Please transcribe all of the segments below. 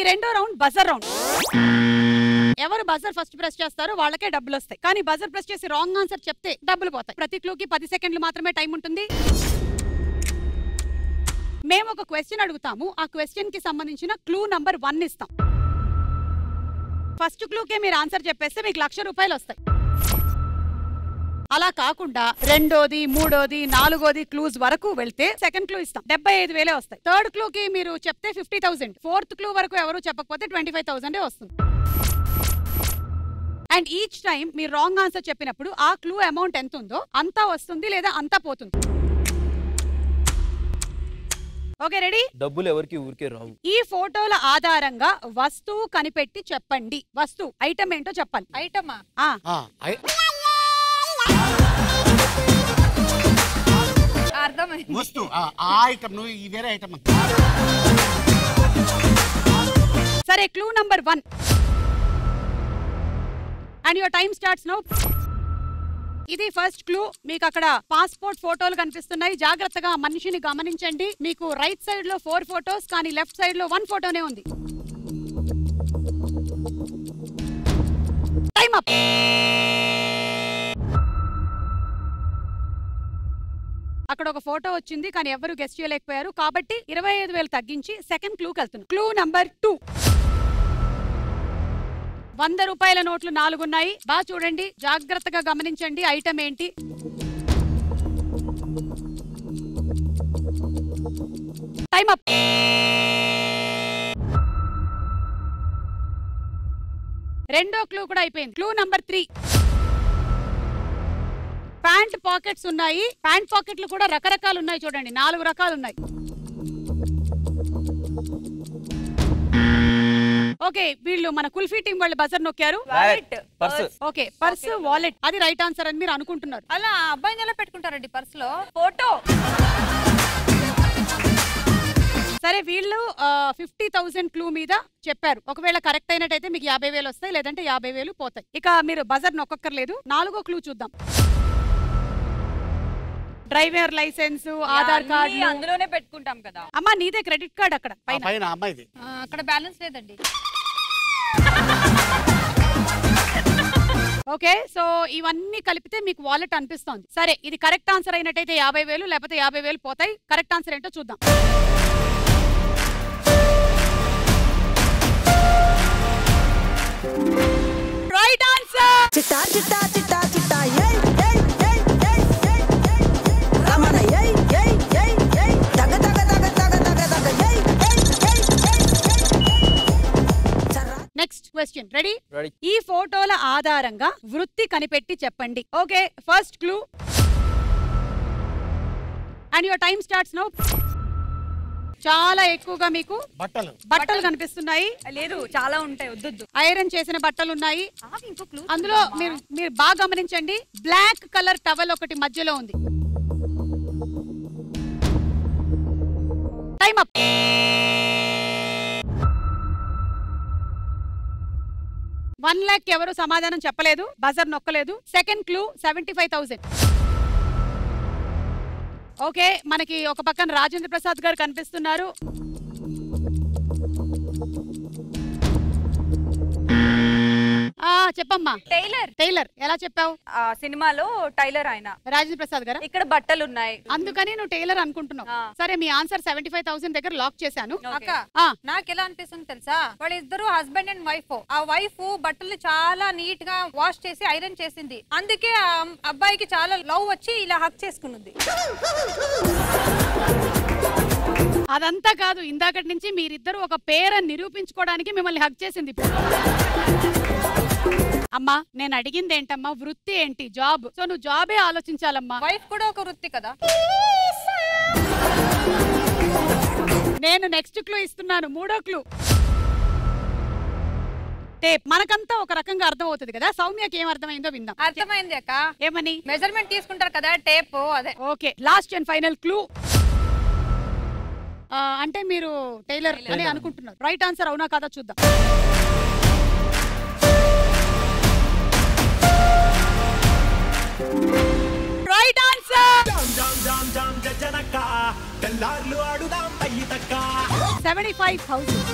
రెండో round buzzer round. ఎవరు buzzer first press చేస్తారో వాళ్ళకే డబ్బులు వస్తాయి. కానీ బజర్ ప్రెస్ చేసి రాంగ్ ఆన్సర్ చెప్తే డబ్బులు పోతాయి. ప్రతి క్లూకి 10 సెకండ్లు మాత్రమే టైం ఉంటుంది. మేము ఒక క్వశ్చన్ అడుగుతాము. ఆ క్వశ్చన్ కి సంబంధించిన క్లూ నంబర్ 1 ఇస్తాం. ఫస్ట్ క్లూకే మీరు ఆన్సర్ చెప్పేస్తే మీకు 1,00,000 రూపాయలు వస్తాయి. అలా కాకుండా రెండోది, మూడోది, నాలుగోది క్లూస్ వరకు వెళ్తే సెకండ్ క్లూ ఇస్తాం, 75,000 వస్తాయి. థర్డ్ క్లూకి మీరు చెప్తే 50,000. ఫోర్త్ క్లూ వరకు ఎవరు చెప్పకపోతే 25,000 వస్తుంది. అండ్ ఈచ్ టైం మీరు రాంగ్ ఆన్సర్ చెప్పినప్పుడు ఆ క్లూ అమౌంట్ ఎంత ఉందో అంతా వస్తుంది లేదా అంతా పోతుంది. Okay, ready? డబ్బులు ఎవరికి ఊరికే రావు. ఈ ఫోటోల ఆధారంగా వస్తువు కనిపెట్టి చెప్పండి. వస్తువు ఐటమ్ ఏంటో చెప్పాలి. ఐటమా? అర్థమైంది. వస్తువు ఐటమ్, నువ్వు ఈ వేరే ఐటమ్. సరే, క్లూ నంబర్ 1 అండ్ యువర్ టైం స్టార్ట్స్ నౌ. ఇది ఫస్ట్ క్లూ. మీకు అక్కడ పాస్పోర్ట్ ఫోటోలు కనిపిస్తున్నాయి. జాగ్రత్తగా మనిషిని గమనించండి. మీకు రైట్ సైడ్ లో 4 ఫోటోస్, కానీ లెఫ్ట్ సైడ్ లో 1 ఫోటోనే ఉంది. Time up. అక్కడ ఒక ఫోటో వచ్చింది కానీ ఎవరు గెస్ట్ చేయలేకపోయారు. కాబట్టి 25,000 తగ్గించి సెకండ్ క్లూకి వెళ్తున్నాం. Clue number 2. 100 రూపాయల నోట్లు 4 ఉన్నాయి. బాగా చూడండి, జాగ్రత్తగా గమనించండి. ఐటమ్ ఏంటి? Time up. రెండో క్లూ కూడా అయిపోయింది. Clue number 3. ప్యాంట్ పాకెట్స్ ఉన్నాయి. ప్యాంట్ పాకెట్లు కూడా రకరకాలు ఉన్నాయి. చూడండి, 4 రకాలు ఉన్నాయి. ఓకే, వీళ్ళు మన కుల్ఫీ టీం వాళ్ళు బజర్ నొక్కారు. ఓకే, పర్స్, వాలెట్ అది రైట్ ఆన్సర్ అని మీరు అనుకుంటున్నారు. అలా అబ్బాయిని ఎలా పెట్టుకుంటారండి పర్స్ లో ఫోటో? సరే, వీళ్ళు 50,000 క్లూ మీద చెప్పారు. ఒకవేళ కరెక్ట్ అయినట్టయితే మీకు 50,000 వస్తాయి, లేదంటే 50,000 పోతాయి. ఇక మీరు బజర్ నొక్కర్లేదు. 4గో క్లూ చూద్దాం. డ్రైవర్ లైసెన్స్, ఆధార్ కార్డు అందులోనే పెట్టుకుంటాం కదా. అమ్మా, నీదే క్రెడిట్ కార్డ్ అక్కడ పైన. అమ్మాయిది అక్కడ బ్యాలెన్స్ లేదండి. ఓకే, సో ఇవన్నీ కలిపితే మీకు వాలెట్ అనిపిస్తోంది. సరే, ఇది కరెక్ట్ ఆన్సర్ అయినట్టయితే 50,000, లేకపోతే 50,000 పోతాయి. కరెక్ట్ ఆన్సర్ ఏంటో చూద్దాం. Right answer. చిట్టా చిట్టా చిట్టా చిట్టా ఏయ్ ఏయ్ ఏయ్ ఏయ్ ఏయ్ రమణ ఏయ్ ఏయ్ ఏయ్ ఏయ్ తగ తగ తగ తగ తగ తగ ఏయ్ ఏయ్ ఏయ్. Next question. రెడీ? ఈ ఫోటోల ఆధారంగా వృత్తి కనిపెట్టి చెప్పండి. Okay, first clue and your టైం స్టార్ట్స్ నౌ. చాలా ఎక్కువగా మీకు బట్టలు కనిపిస్తున్నాయి. లేదు, చాలా ఉంటాయి. వద్దు. ఐరన్ చేసిన బట్టలు ఉన్నాయి. అందులో మీరు బాగా గమనించండి. బ్లాక్ కలర్ టవల్ ఒకటి మధ్యలో ఉంది. Time up. $1,00,000 ఎవరు సమాధానం చెప్పలేదు, బజర్ నొక్కలేదు. Second clue 75,000. ఓకే, మనకి ఒక పక్కన రాజేంద్ర ప్రసాద్ గారు కనిపిస్తున్నారు. చెప్పమ్మా. టైలర్ ఎలా చెప్పావు? సినిమాలో టైలర్ ఆయన రాజేంద్ర ప్రసాద్ గారు. ఇక్కడ బట్టలు ఉన్నాయి అందుకని నువ్వు టైలర్ అనుకుంటున్నావు. సరే, మీ ఆన్సర్ 75,000 దగ్గర లాక్ చేశాను. నాకు ఎలా అనిపిస్తుంది తెలుసా? వాళ్ళిద్దరు హస్బెండ్ అండ్ వైఫ్. ఆ వైఫ్ బట్టలు చాలా నీట్ గా వాష్ చేసి ఐరన్ చేసింది. అందుకే ఆ అబ్బాయికి చాలా లవ్ వచ్చి ఇలా హక్ చేసుకున్నది. అదంతా కాదు, ఇందాకటి నుంచి మీరిద్దరు ఒక పేరని నిరూపించుకోవడానికి మిమ్మల్ని హక్ చేసింది. అమ్మా, నేను అడిగింది ఏంటమ్మా? వృత్తి ఏంటి? జాబ్. సో నువ్వు జాబే ఆలోచించాలమ్మా. వైఫ్ కూడా ఒక వృత్తి కదా. నేను నెక్స్ట్ క్లూ ఇస్తున్నాను. 3వ క్లూ టేప్. మనకంతా ఒక రకంగా అర్థం అవుతుంది కదా. సౌమ్యకి ఏం అర్థమైందో విందాం. అర్థమైంది అక్క. ఏమని? మెజర్మెంట్ తీసుకుంటారు కదా, టేప్. అదే. Okay, last and final clue. అంటే మీరు టైలర్ అని అనుకుంటున్నారు. రైట్ ఆన్సర్ అవునా కాదా చూద్దాం. Right answer 75,000.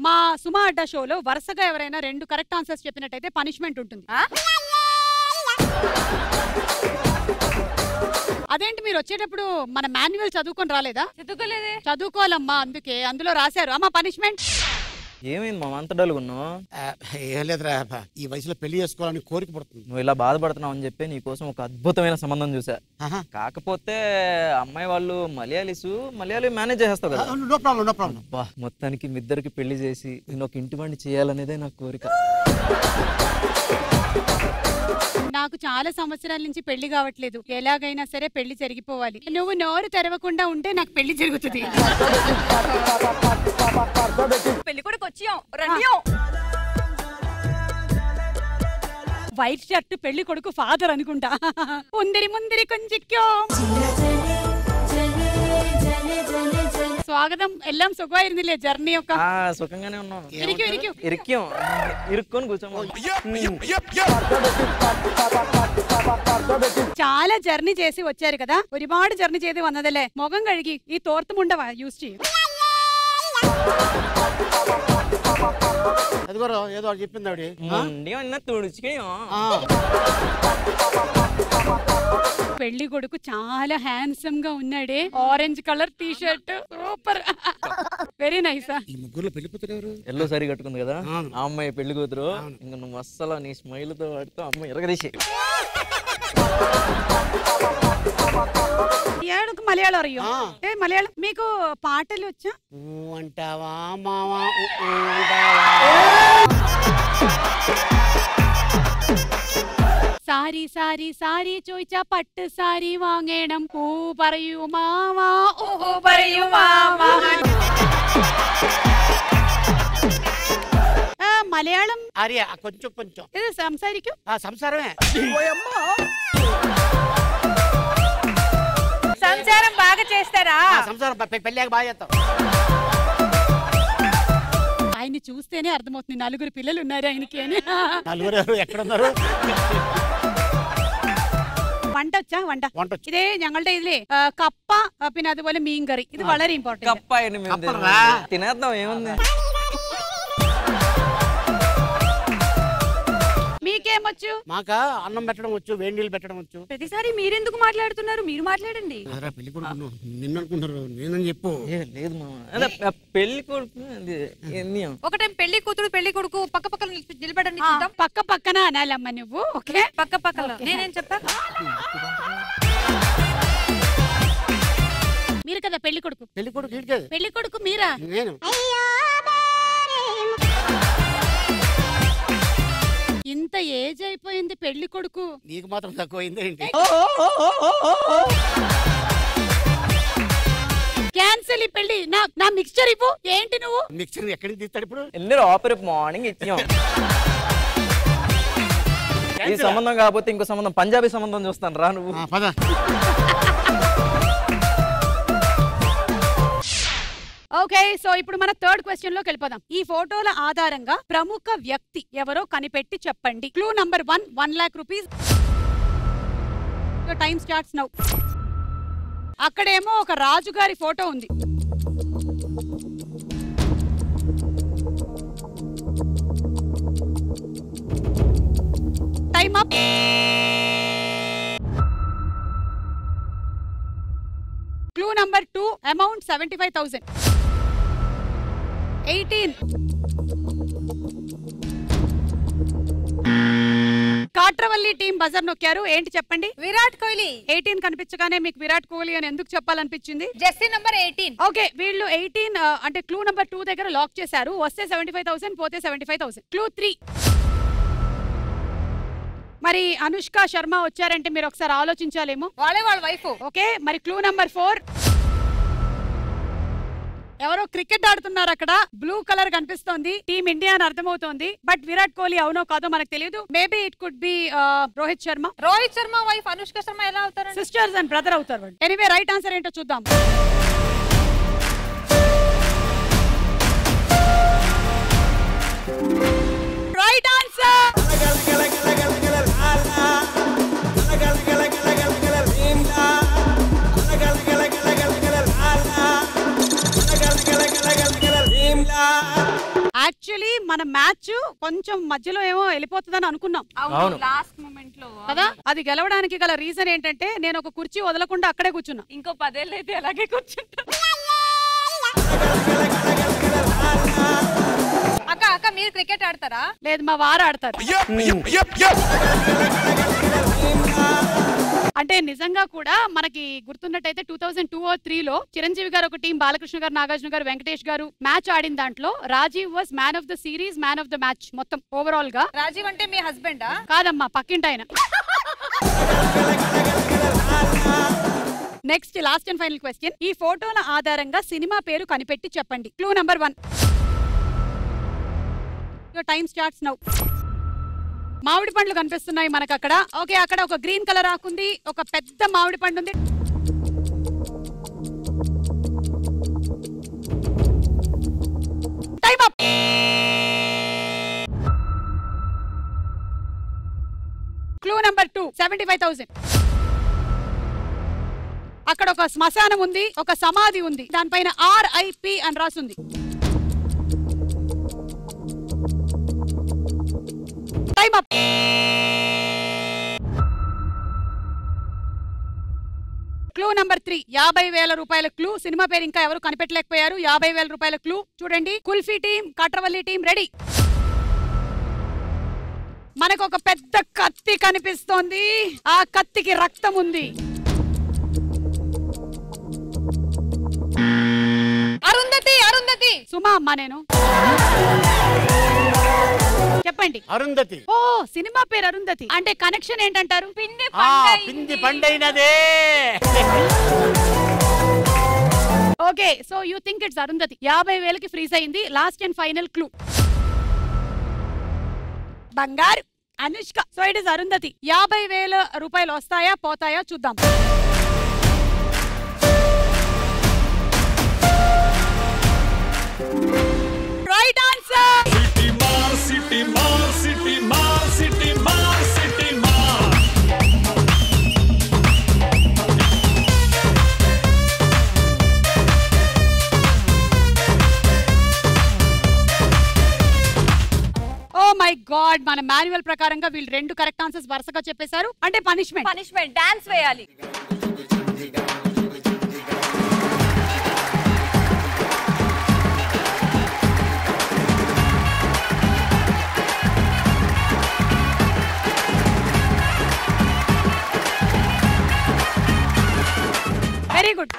మా సుమా అడ్డా షోలో వరుసగా ఎవరైనా 2 కరెక్ట్ ఆన్సర్స్ చెప్పినట్టయితే పనిష్మెంట్ ఉంటుంది. అదేంటి మీరు వచ్చేటప్పుడు మన మాన్యువల్ చదువుకొని రాలేదా? చదువుకోలేదే. చదువుకోవాలమ్మా, అందులో రాశారు అమ్మా పనిష్మెంట్. ఏమైంది మా అంత డల్గున్నావు? ఏం లేదురా, ఈ వయసులో పెళ్లి చేసుకోవాలని కోరిక పడుతుంది. నువ్వు ఇలా బాధపడుతున్నావు అని చెప్పి నీ కోసం ఒక అద్భుతమైన సంబంధం చూసా. కాకపోతే అమ్మాయి వాళ్ళు మలయాళీ మేనేజ్ చేస్తావు కదా. No problem, no problem. మొత్తానికి మీ ఇద్దరికి పెళ్లి చేసి నేను ఒక ఇంటి బండి చేయాలనేదే నా కోరిక. నాకు చాలా సంవత్సరాల నుంచి పెళ్లి కావట్లేదు. ఎలాగైనా సరే పెళ్లి జరిగిపోవాలి. నువ్వు నోరు తెరవకుండా ఉంటే నాకు పెళ్లి జరుగుతుంది. పెళ్లి కూడా వచ్చాం. వైట్ షర్ట్ పెళ్లి కొడుకు ఫాదర్ అనుకుంటా. ముందిరి కొంచెక్యో స్వాగతం. ఎల్లం సుఖమైందిలే జర్నీ యొక్క. సుఖంగానే ఉన్నాం. ఇరుక్కొని కూర్చోమో. చాలా జర్నీ చేసి వచ్చారు కదా. ഒരുപാട് జర్నీ చేసి వన్నదలే. మొగం కడిగి ఈ తోర్తముండవా యూస్ చేయి. అదిగోరా ఏదో చెప్పింది ఆవిడ. పెళ్లి కొడుకు చాలా హ్యాండ్సమ్ గా ఉన్నాడే. Orange colour T shirt super, very nice. ఈ ముగ్గురులో పెళ్లి కూతురు ఎవరు? ఎల్లో సారీ కట్టుకుంది కదా ఆ అమ్మాయి పెళ్లి కూతురు. ఇంకా నువ్వు అస్సలు నీ స్మైల్ తో వాడితో అమ్మాయి ఎరగదీసి. మలయాళం అయ్యో. మలయాళం మీకు పాటలు వచ్చా? అంటావా మావా സാരി സാരി സാരി ചോദിച്ചാ പട്ട് സാരി വാങ്ങണം. പൂ പറയൂ മാമാ, ഓ പറയൂ മാമാ. മലയാളം അറിയാ కొంచెం కొంచెం. ഇത് സംസാരിക്കും. సంసారమే. సంసారం బాగా చేస్తారా? సంసారం పెళ్ళాక బాగా చేస్తాం. ఆయన్ని చూస్తేనే అర్థమవుతుంది 4 పిల్లలు ఉన్నారు ఆయనకి అని. 4 ఎక్కడున్నారు? వంట వచ్చా? వంట ഇതേ ഞങ്ങളുടെ ഇതിലെ കപ്പ പിന്നെ അതുപോലെ മീൻകറി ഇത് വളരെ ഇമ്പോർട്ടന്റ്. కప్ప తినేద్దాం ఏముంది. మీకేమొచ్చు? మాకా అన్నం పెట్టడం వచ్చు, వేడి నీళ్ళు పెట్టడం వచ్చు. ప్రతిసారి మీరెందుకు మాట్లాడుతున్నారు? మీరు మాట్లాడండి. పెళ్లి కొడుకు నిన్ను అనుకుంటారు, నేనని చెప్పు. లేదు మామ, పెళ్లి కొడుకు ఒక టైం పెళ్లి కూతురు పెళ్లి కొడుకు పక్క పక్కన నిలబడండి. పక్క పక్కన అనాలమ్మ నువ్వు. ఓకే పక్క పక్కన. నేనేం చెప్పా? మీరు కదా పెళ్లి కొడుకు. పెళ్లి కొడుకు మీరా? నేను. ఇంత ఏజ్ అయిపోయింది పెళ్లి కొడుకు. నీకు మాత్రం తక్కువైంది ఏంటి? క్యాన్సిల్ ఈ పెళ్లి. నా మిక్స్చర్ ఇవ్వు. ఏంటి నువ్వు మిక్స్చర్ ఎక్కడి నుంచి తీస్తాడు ఇప్పుడు? ఎల్లరూ ఆపరేట్ మార్నింగ్ ఇచ్చాం. ఈ సంబంధం కాకపోతే ఇంకో సంబంధం, పంజాబీ సంబంధం చూస్తాను రా నువ్వు. పద. ఓకే, సో ఇప్పుడు మన థర్డ్ క్వశ్చన్ లోకి వెళ్ళిపోదాం. ఈ ఫోటోల ఆధారంగా ప్రముఖ వ్యక్తి ఎవరో కనిపెట్టి చెప్పండి. Clue number 1, 1 lakh rupees. Time స్టార్ట్స్ నౌ. అక్కడేమో ఒక రాజుగారి ఫోటో ఉంది. Time up. Clue number 2, amount 75,000. 18. కాట్రవల్లి team buzzer నొక్కారు. ఏంటి చెప్పండి? విరాట్ కోహ్లీ. 18 కనిపించగానే మీకు విరాట్ కోహ్లీ అని ఎందుకు చెప్పాలనిపించింది? Jersey number 18. ఓకే, వీళ్ళు 18 అంటే క్లూ నంబర్ 2 దగ్గర లాక్ చేశారు. వస్తే 75,000, పోతే 75,000. క్లూ 3. మరి అనుష్క శర్మ వచ్చారంటే మీరు ఒకసారి ఆలోచించాలేమో. వాళ్ళ వైఫ్. ఓకే, మరి క్లూ నంబర్ 4. ఎవరో క్రికెట్ ఆడుతున్నారు అక్కడ. బ్లూ కలర్ కనిపిస్తోంది. టీమ్ ఇండియా అని అర్థమవుతోంది. బట్ విరాట్ కోహ్లీ అవునో కాదో మనకు తెలియదు. Maybe it could be Rohit Sharma. Rohit Sharma wife Anushka Sharma ఎలా అవుతారు? సిస్టర్స్ అండ్ బ్రదర్ అవుతారు. ఎనీవే రైట్ ఆన్సర్ ఏంటో చూద్దాం. Right answer. యాక్చువల్లీ మన మ్యాచ్ కొంచెం మధ్యలో ఏమో వెళ్ళిపోతుందని అనుకున్నాం అవును. లాస్ట్ మూమెంట్ లో కదా. అది గెలవడానికి గల రీజన్ ఏంటంటే నేను ఒక కుర్చీ వదలకుండా అక్కడే కూర్చున్నా. ఇంకో 10 ఏళ్ళు అయితే అలాగే కూర్చుంటా. అక్క అక్క మీరు క్రికెట్ ఆడతారా? లేదు, మా వారు ఆడతారు. అంటే నిజంగా కూడా మనకి గుర్తున్నట్టయితే 2002 or 2003 లో చిరంజీవి గారు ఒక టీం, బాలకృష్ణ గారు, నాగార్జున గారు, వెంకటేష్ గారు మ్యాచ్ ఆడిన దాంట్లో Rajiv was man of the series, man of the match మొత్తం ఓవరాల్ గా. రాజీవ్ అంటే మీ హస్బెండా? కాదమ్మా, పక్కింటి ఆయన. Next last and final question. ఈ ఫోటోల ఆధారంగా సినిమా పేరు కనిపెట్టి చెప్పండి. Clue number 1. యువర్ టైం స్టార్ట్స్ నౌ. మామిడి పండ్లు కనిపిస్తున్నాయి మనకు అక్కడ. ఓకే, అక్కడ ఒక గ్రీన్ కలర్ ఆకుంది, ఒక పెద్ద మామిడి పండు ఉంది. Time up. Clue number 2, 75,000. అక్కడ ఒక శ్మశానం ఉంది, ఒక సమాధి ఉంది, దానిపైన RIP అని రాసుంది. Time up. క్లూ నంబర్ 3, 50,000 రూపాయల క్లూ. సినిమా పేరు ఇంకా ఎవరు కనిపెట్టలేకపోయారు. 50,000 రూపాయల క్లూ. చూడండి, కుల్ఫీ టీం, కాట్రవల్లి టీం రెడీ. మనకు ఒక పెద్ద కత్తి కనిపిస్తోంది, ఆ కత్తికి రక్తం ఉంది. అరుంధతి అరుంధతి. సుమా అమ్మా నేను. చెప్పండి. అరుంధతి. ఓ, సినిమా పేరు అరుంధతి అంటే కనెక్షన్ ఏంటంటారు? పిండి పండైనదే. Okay, so you think it's Arundhati. 50,000కి ఫ్రీజ్ అయింది. లాస్ట్ అండ్ ఫైనల్ క్లూ బంగారు Anushka. So it is Arundhati. 50,000 రూపాయలు వస్తాయా పోతాయా చూద్దాం. Right answer. City Mall, City Mall, City Mall, City Mall. Oh my god, మన మాన్యువల్ ప్రకారంగా వీళ్ళు 2 కరెక్ట్ ఆన్సర్స్ వరుసగా చెప్పేశారు. అంటే పనిష్మెంట్ డాన్స్ వేయాలి. Very good.